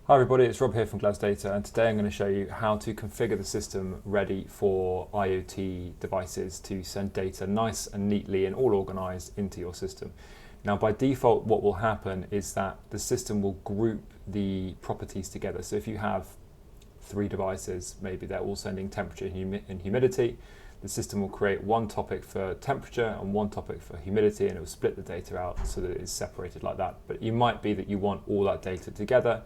Hi everybody, it's Rob here from Glas Data, and today I'm going to show you how to configure the system ready for IoT devices to send data nice and neatly and all organized into your system. Now by default what will happen is that the system will group the properties together. So if you have 3 devices, maybe they're all sending temperature and humidity, the system will create one topic for temperature and one topic for humidity, and it will split the data out so that it is separated like that. But it might be that you want all that data together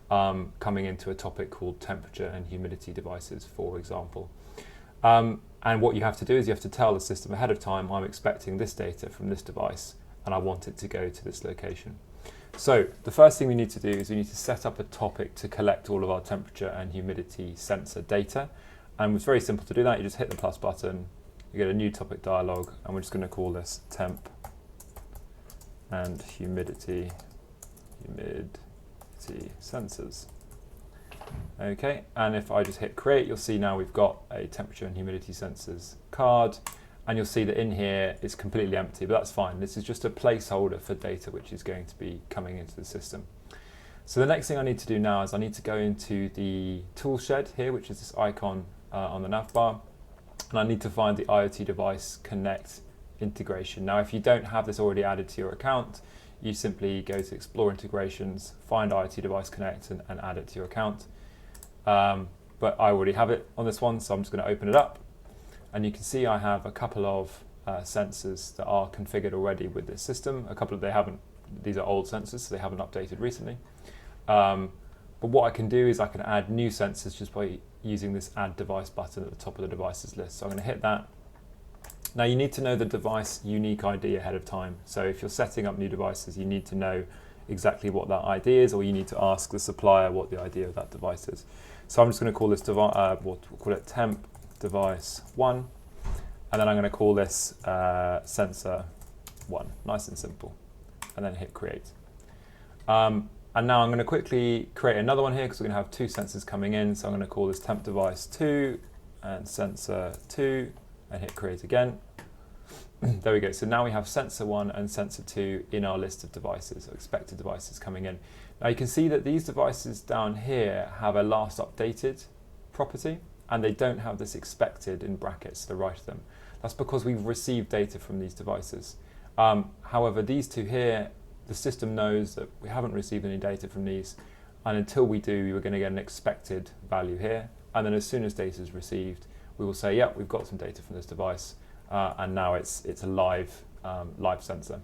coming into a topic called temperature and humidity devices, for example. And what you have to do is you have to tell the system ahead of time, I'm expecting this data from this device and I want it to go to this location. So the first thing we need to do is we need to set up a topic to collect all of our temperature and humidity sensor data. And it's very simple to do that. You just hit the plus button, you get a new topic dialog, and we're just going to call this temp and humidity sensors. Okay, and if I just hit create, you'll see now we've got a temperature and humidity sensors card, and you'll see that in here it's completely empty, but that's fine. This is just a placeholder for data which is going to be coming into the system. So the next thing I need to do now is I need to go into the tool shed here, which is this icon on the nav bar, and I need to find the IoT device connect integration. Now if you don't have this already added to your account, you simply go to Explore Integrations, find IoT Device Connect and add it to your account. But I already have it on this one, so I'm just going to open it up. And you can see I have a couple of sensors that are configured already with this system. A couple of these are old sensors, so they haven't updated recently. But what I can do is I can add new sensors just by using this Add Device button at the top of the devices list. So I'm going to hit that. Now you need to know the device unique ID ahead of time. So if you're setting up new devices, you need to know exactly what that ID is, or you need to ask the supplier what the ID of that device is. So I'm just going to call this device, we'll call it temp device 1, and then I'm going to call this sensor 1, nice and simple, and then hit create. And now I'm going to quickly create another one here because we're going to have 2 sensors coming in. So I'm going to call this temp device 2 and sensor 2, and hit create again. There we go. So now we have sensor 1 and sensor 2 in our list of devices, or expected devices coming in. Now you can see that these devices down here have a last updated property, and they don't have this expected in brackets to the right of them. That's because we've received data from these devices. However, these 2 here, the system knows that we haven't received any data from these, and until we do, we're going to get an expected value here. And then as soon as data is received, we will say, yeah, we've got some data from this device, and now it's a live sensor.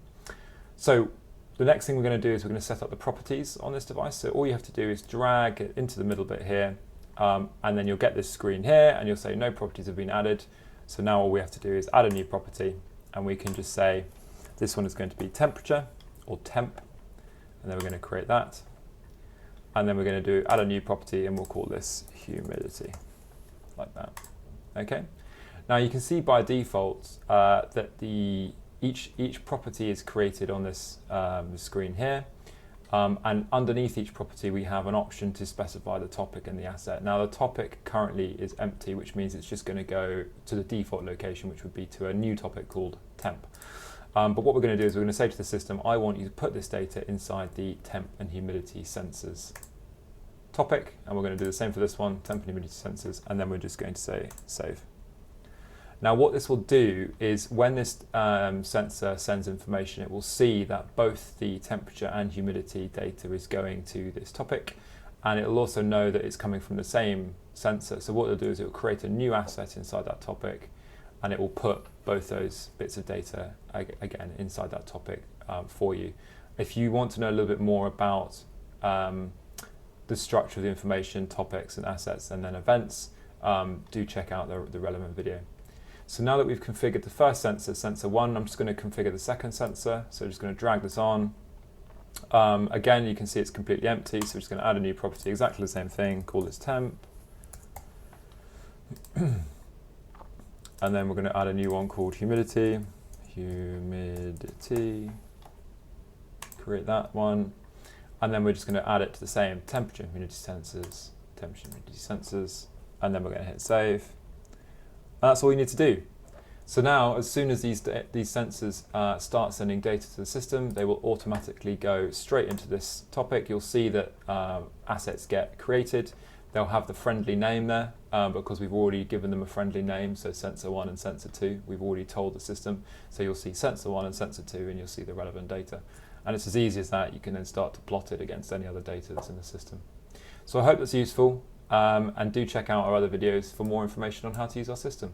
So the next thing we're going to do is we're going to set up the properties on this device. So all you have to do is drag it into the middle bit here, and then you'll get this screen here, and you'll say no properties have been added. So now all we have to do is add a new property, and we can just say this one is going to be temperature or temp, and then we're going to create that. And then we're going to add a new property, and we'll call this humidity, like that. Okay. Now you can see by default that each property is created on this screen here, and underneath each property we have an option to specify the topic and the asset. Now the topic currently is empty, which means it's just going to go to the default location, which would be to a new topic called temp. But what we're going to do is we're going to say to the system, I want you to put this data inside the temp and humidity sensors topic, and we're going to do the same for this one, temp and humidity sensors, and then we're just going to say save. Now what this will do is when this sensor sends information, it will see that both the temperature and humidity data is going to this topic, and it will also know that it's coming from the same sensor. So what it'll do is it will create a new asset inside that topic, and it will put both those bits of data again inside that topic for you. If you want to know a little bit more about the structure of the information, topics and assets, and then events, do check out the relevant video. So now that we've configured the first sensor, sensor 1, I'm just going to configure the second sensor. So I'm just going to drag this on. Again, you can see it's completely empty, so we're just going to add a new property, exactly the same thing, call this temp. And then we're going to add a new one called humidity, create that one. And then we're just going to add it to the same temperature and humidity sensors, and then we're going to hit save. And that's all you need to do. So now, as soon as these sensors start sending data to the system, they will automatically go straight into this topic. You'll see that assets get created. They'll have the friendly name there because we've already given them a friendly name, so sensor 1 and sensor 2. We've already told the system. So you'll see sensor 1 and sensor 2, and you'll see the relevant data. And it's as easy as that. You can then start to plot it against any other data that's in the system. So I hope that's useful, and do check out our other videos for more information on how to use our system.